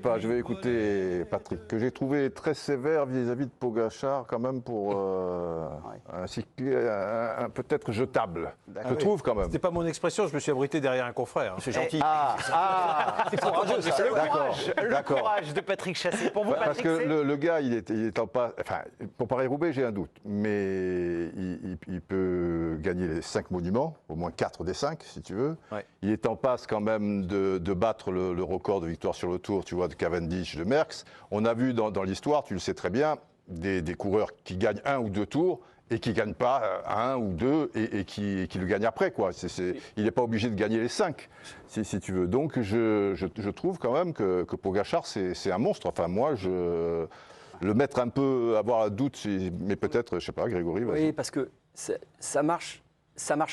Je vais écouter Patrick, que j'ai trouvé très sévère vis-à-vis de Pogačar quand même pour un cycliste peut-être jetable. Je trouve quand même. C'était pas mon expression, je me suis abrité derrière un confrère. C'est gentil. C'est courageux, ça. Le courage de Patrick Chassé. Pour vous, Patrick, parce que le gars, il est en pas. Enfin, pour Paris-Roubaix, j'ai un doute, mais il peut gagner les 5 monuments, au moins 4 des 5, si tu veux. Ouais. Il est en passe quand même de battre le record de victoire sur le Tour, tu vois, de Cavendish, de Merckx. On a vu dans l'histoire, tu le sais très bien, des coureurs qui gagnent 1 ou 2 tours et qui ne gagnent pas 1 ou 2 et qui le gagnent après, quoi. Il n'est pas obligé de gagner les 5, si tu veux. Donc je trouve quand même que Pogačar, c'est un monstre. Enfin, moi, le mettre un peu, avoir un doute, mais peut-être, je sais pas, Grégory, vas-y. Oui, parce que ça marche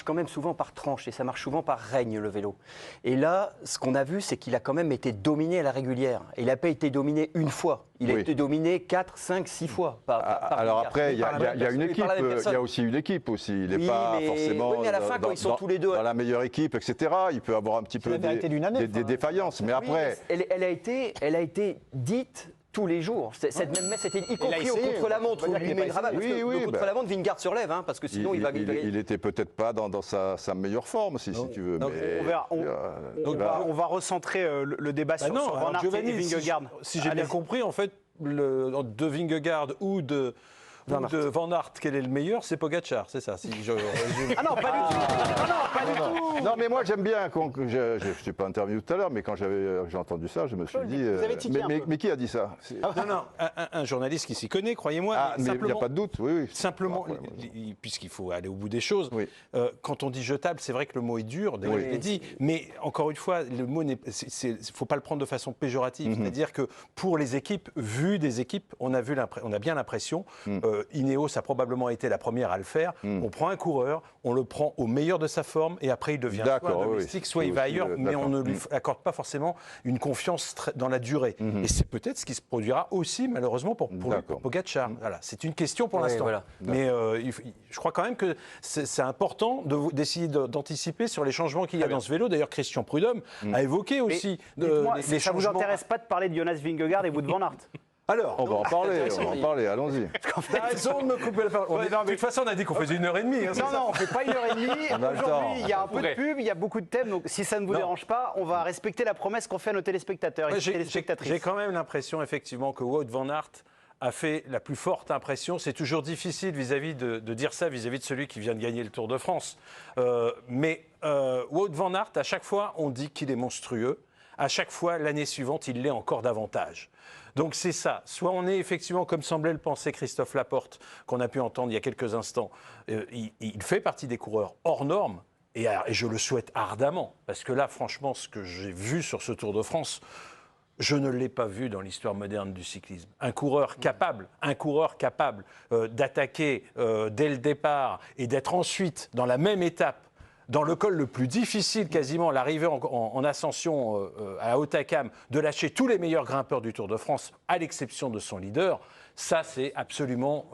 quand même souvent par tranche et ça marche souvent par règne, le vélo. Et là, ce qu'on a vu, c'est qu'il a quand même été dominé à la régulière. Et il n'a pas été dominé une fois. Il a été dominé 4, 5, 6 fois. Alors après, il y a une équipe, il y a aussi une équipe aussi. Il n'est pas forcément mais à la fin, quand ils sont tous les deux dans la meilleure équipe, etc. Il peut avoir un petit peu des défaillances. Mais après, elle a été dite tous les jours. Cette même messe, c'était y compris au contre-la-montre. Le contre-la-montre, Vingegaard se relève, parce que sinon il va gagner. Il n'était peut-être pas dans sa meilleure forme, si tu veux. Donc, on va recentrer le débat sur Van Aert et Vingegaard. Si j'ai bien compris, en fait, de Vingegaard ou de Van Aert, quel est le meilleur? C'est Pogačar, c'est ça, si je résume. Ah non, pas du tout. Non, mais moi j'aime bien, je ne suis pas intervenu tout à l'heure, mais quand j'ai entendu ça, je me suis dit... mais qui a dit ça? Non, un journaliste qui s'y connaît, croyez-moi. Mais il n'y a pas de doute, oui. Simplement, puisqu'il faut aller au bout des choses, quand on dit jetable, c'est vrai que le mot est dur, je l'ai dit, mais encore une fois, le mot, il ne faut pas le prendre de façon péjorative. C'est-à-dire que pour les équipes, vu des équipes, on a bien l'impression... Ineos a probablement été la première à le faire. On prend un coureur, on le prend au meilleur de sa forme et après il devient soit un domestique, soit il va ailleurs, mais on ne lui accorde pas forcément une confiance dans la durée. Et c'est peut-être ce qui se produira aussi malheureusement pour Pogačar. Voilà, c'est une question pour l'instant. Voilà. Mais je crois quand même que c'est important d'essayer d'anticiper sur les changements qu'il y a dans ce vélo. D'ailleurs, Christian Prudhomme a évoqué aussi les changements. Ça ne vous intéresse pas de parler de Jonas Vingegaard et vous de Van Aert? Alors, on va en parler, allons-y. T'as raison de me couper la parole. De toute façon, on a dit qu'on faisait 1h30. Non, on ne fait pas 1h30. Aujourd'hui, il y a un peu de pub, il y a beaucoup de thèmes. Donc, si ça ne vous dérange pas, on va respecter la promesse qu'on fait à nos téléspectateurs et téléspectatrices. J'ai quand même l'impression, effectivement, que Wout van Aert a fait la plus forte impression. C'est toujours difficile vis-à-vis de dire ça vis-à-vis de celui qui vient de gagner le Tour de France. Mais Wout van Aert, à chaque fois, on dit qu'il est monstrueux. À chaque fois, l'année suivante, il l'est encore davantage. Donc c'est ça. Soit on est effectivement, comme semblait le penser Christophe Laporte, qu'on a pu entendre il y a quelques instants, il fait partie des coureurs hors normes, et je le souhaite ardemment. Parce que là, franchement, ce que j'ai vu sur ce Tour de France, je ne l'ai pas vu dans l'histoire moderne du cyclisme. Un coureur capable d'attaquer dès le départ et d'être ensuite dans la même étape, dans le col le plus difficile quasiment, l'arrivée en ascension à Hautacam, de lâcher tous les meilleurs grimpeurs du Tour de France, à l'exception de son leader, ça c'est absolument,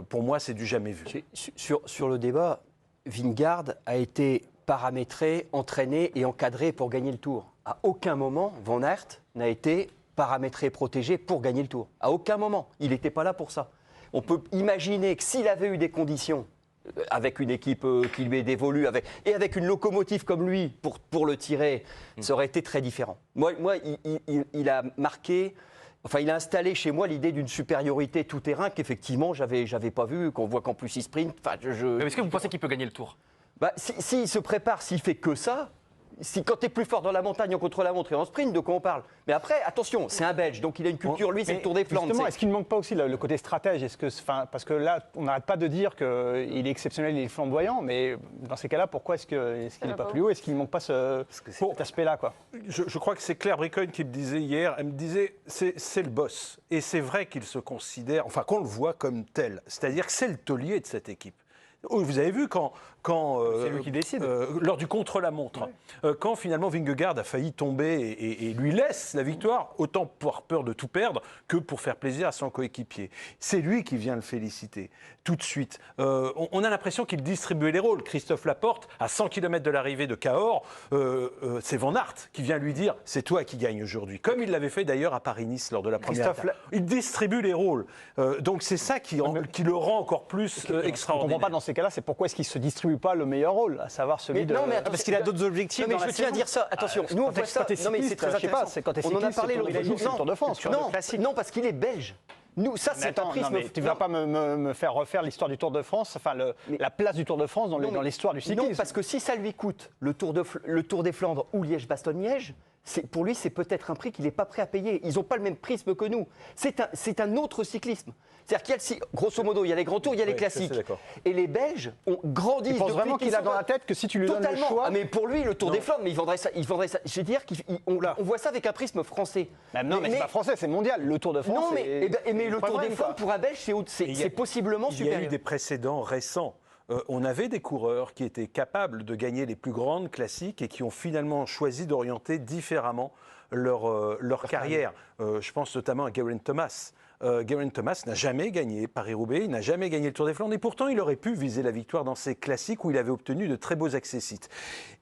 pour moi, c'est du jamais vu. Sur le débat, Vingegaard a été paramétré, entraîné et encadré pour gagner le Tour. À aucun moment, Van Aert n'a été paramétré, protégé pour gagner le Tour. À aucun moment. Il n'était pas là pour ça. On peut imaginer que s'il avait eu des conditions, avec une équipe qui lui est dévolue, et avec une locomotive comme lui pour le tirer, ça aurait été très différent. Moi il a marqué, il a installé chez moi l'idée d'une supériorité tout-terrain qu'effectivement j'avais pas vu, qu'on voit qu'en plus il sprint. Mais est-ce que vous pensez qu'il peut gagner le Tour? S'il se prépare, s'il fait que ça, quand tu es plus fort dans la montagne en contre-la-montre et en sprint, de quoi on parle? Mais après, attention, c'est un Belge, donc il a une culture, lui, c'est le Tour des Flandres. Justement, est-ce qu'il ne manque pas aussi le côté stratège? Parce que là, on n'arrête pas de dire qu'il est exceptionnel, il est flamboyant, mais dans ces cas-là, pourquoi est-ce qu'il n'est pas plus haut? Est-ce qu'il ne manque pas cet aspect-là, quoi? Je crois que c'est Claire Bricogne qui me disait hier, elle me disait, c'est le boss. Et c'est vrai qu'il se considère, qu'on le voit comme tel. C'est-à-dire que c'est le taulier de cette équipe. Vous avez vu, quand c'est lui qui décide. Lors du contre-la-montre, quand finalement Vingegaard a failli tomber et lui laisse la victoire, autant pour peur de tout perdre que pour faire plaisir à son coéquipier. C'est lui qui vient le féliciter tout de suite. On a l'impression qu'il distribuait les rôles. Christophe Laporte, à 100 km de l'arrivée de Cahors, c'est Van Aert qui vient lui dire « c'est toi qui gagne aujourd'hui », comme il l'avait fait d'ailleurs à Paris-Nice lors de la première étape. Il distribue les rôles. Donc c'est ça qui le rend encore plus extraordinaire. Ce qu'on ne comprend pas dans ces cas-là, c'est pourquoi est-ce qu'il ne se distribue pas le meilleur rôle, à savoir celui de... Non, mais parce qu'il a d'autres objectifs. Non, mais je tiens à dire ça. Attention, nous on voit ça. Non, mais c'est très intéressant. C'est quand tu es on en a cycliste, parlé l'autre jour. Tour de France. Non, parce qu'il est belge. Nous, ça, c'est un prisme. Mais tu ne vas pas me faire refaire l'histoire du Tour de France, enfin la place du Tour de France dans l'histoire du cyclisme. Non, parce que si ça lui coûte le Tour des Flandres ou Liège-Bastogne-Liège, pour lui, c'est peut-être un prix qu'il n'est pas prêt à payer. Ils n'ont pas le même prisme que nous. C'est un autre cyclisme. C'est-à-dire qu'il y a, grosso modo, il y a les grands tours, il y a les classiques. Et les Belges ont grandi. Tu penses vraiment qu'il a dans la tête que si tu lui donnes le choix... Ah, mais pour lui, le Tour des Flandres, mais il vendrait ça. Je veux dire qu'on voit ça avec un prisme français. Non, mais c'est pas français, c'est mondial. Le Tour de France... Non, mais le Tour des Flandres, pour un Belge, c'est possiblement supérieur. Il y a eu des précédents récents. On avait des coureurs qui étaient capables de gagner les plus grandes classiques et qui ont finalement choisi d'orienter différemment leur carrière. Je pense notamment à Geraint Thomas. Geraint Thomas n'a jamais gagné Paris-Roubaix, il n'a jamais gagné le Tour des Flandres et pourtant il aurait pu viser la victoire dans ces classiques où il avait obtenu de très beaux accessites.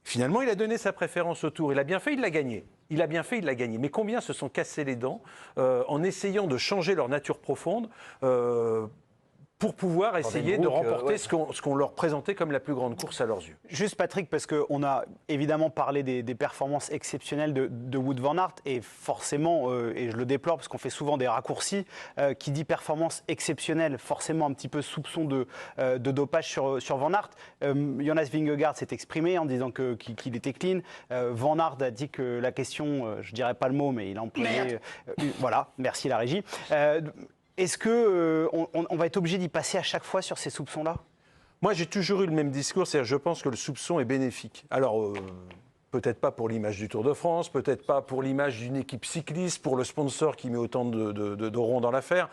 Finalement, il a donné sa préférence au Tour. Il a bien fait, il l'a gagné. Il a bien fait, il l'a gagné. Mais combien se sont cassés les dents en essayant de changer leur nature profonde pour pouvoir essayer de remporter ce qu'on leur présentait comme la plus grande course à leurs yeux. Juste Patrick, parce qu'on a évidemment parlé des performances exceptionnelles de Wout van Aert, et forcément, et je le déplore parce qu'on fait souvent des raccourcis, qui dit performance exceptionnelle, forcément un petit peu soupçon de dopage sur Van Aert. Jonas Vingegaard s'est exprimé en disant qu'il était clean. Van Aert a dit que la question, je ne dirais pas le mot, mais il a employé... voilà, merci la régie. Est-ce qu'on va être obligé d'y passer à chaque fois sur ces soupçons-là ? Moi, j'ai toujours eu le même discours, c'est-à-dire je pense que le soupçon est bénéfique. Alors, peut-être pas pour l'image du Tour de France, peut-être pas pour l'image d'une équipe cycliste, pour le sponsor qui met autant de ronds dans l'affaire.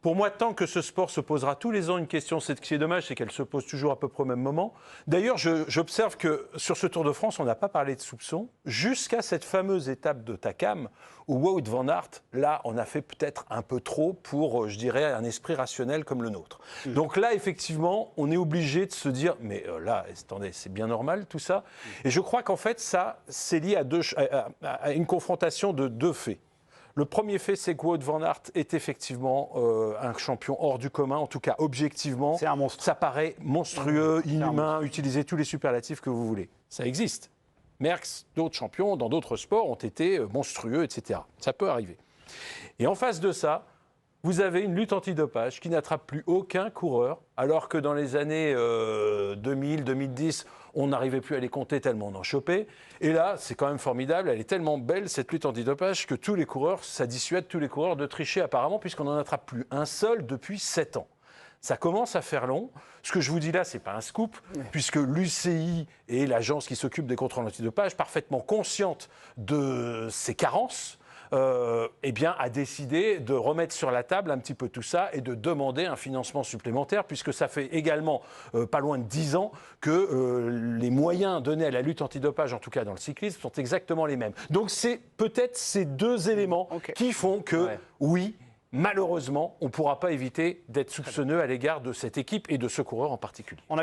Pour moi, tant que ce sport se posera tous les ans une question, ce qui est dommage, c'est qu'elle se pose toujours à peu près au même moment. D'ailleurs, j'observe que sur ce Tour de France, on n'a pas parlé de soupçons jusqu'à cette fameuse étape de Takam où Wout van Aert, là, on a fait peut-être un peu trop pour, je dirais, un esprit rationnel comme le nôtre. Donc là, effectivement, on est obligé de se dire, mais là, attendez, c'est bien normal tout ça. Et je crois qu'en fait, ça, c'est lié à une confrontation de deux faits. Le premier fait, c'est que Wout van Aert est effectivement un champion hors du commun, en tout cas objectivement. C'est un monstre. Ça paraît monstrueux, inhumain, utilisez tous les superlatifs que vous voulez. Ça existe. Merckx, d'autres champions dans d'autres sports ont été monstrueux, etc. Ça peut arriver. Et en face de ça, vous avez une lutte antidopage qui n'attrape plus aucun coureur, alors que dans les années 2000, 2010, on n'arrivait plus à les compter tellement on en chopait. Et là, c'est quand même formidable, elle est tellement belle, cette lutte antidopage, que tous les coureurs, ça dissuade tous les coureurs de tricher apparemment, puisqu'on n'en attrape plus un seul depuis 7 ans. Ça commence à faire long. Ce que je vous dis là, ce n'est pas un scoop, puisque l'UCI et l'agence qui s'occupe des contrôles antidopage, parfaitement consciente de ces carences, eh bien, a décidé de remettre sur la table un petit peu tout ça et de demander un financement supplémentaire, puisque ça fait également pas loin de 10 ans que les moyens donnés à la lutte antidopage, en tout cas dans le cyclisme, sont exactement les mêmes. Donc c'est peut-être ces deux éléments qui font que, oui, malheureusement, on ne pourra pas éviter d'être soupçonneux à l'égard de cette équipe et de ce coureur en particulier.